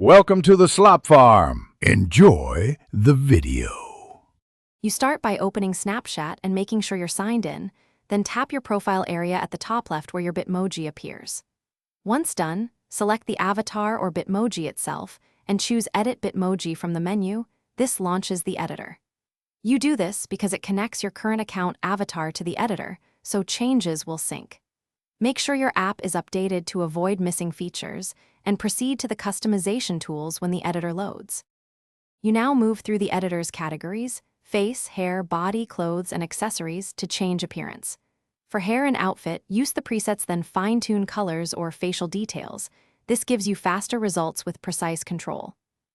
Welcome to the Slop Farm. Enjoy the video. You start by opening Snapchat and making sure you're signed in, then tap your profile area at the top left where your Bitmoji appears. Once done, select the avatar or Bitmoji itself and choose Edit Bitmoji from the menu. This launches the editor. You do this because it connects your current account avatar to the editor, so changes will sync. Make sure your app is updated to avoid missing features, and proceed to the customization tools when the editor loads. You now move through the editor's categories, face, hair, body, clothes, and accessories to change appearance. For hair and outfit, use the presets, then fine-tune colors or facial details. This gives you faster results with precise control.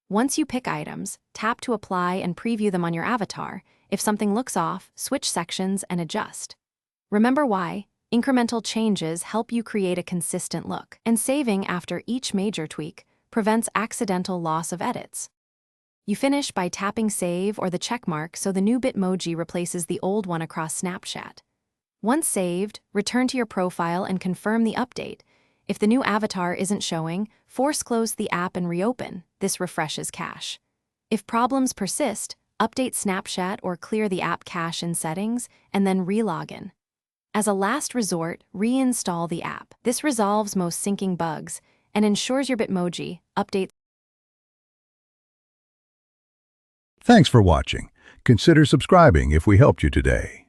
Once you pick items, tap to apply and preview them on your avatar. If something looks off, switch sections and adjust. Remember why? Incremental changes help you create a consistent look, and saving after each major tweak prevents accidental loss of edits. You finish by tapping Save or the checkmark so the new Bitmoji replaces the old one across Snapchat. Once saved, return to your profile and confirm the update. If the new avatar isn't showing, force close the app and reopen. This refreshes cache. If problems persist, update Snapchat or clear the app cache in settings, and then re-login. As a last resort, reinstall the app. This resolves most syncing bugs and ensures your Bitmoji updates. Thanks for watching. Consider subscribing if we helped you today.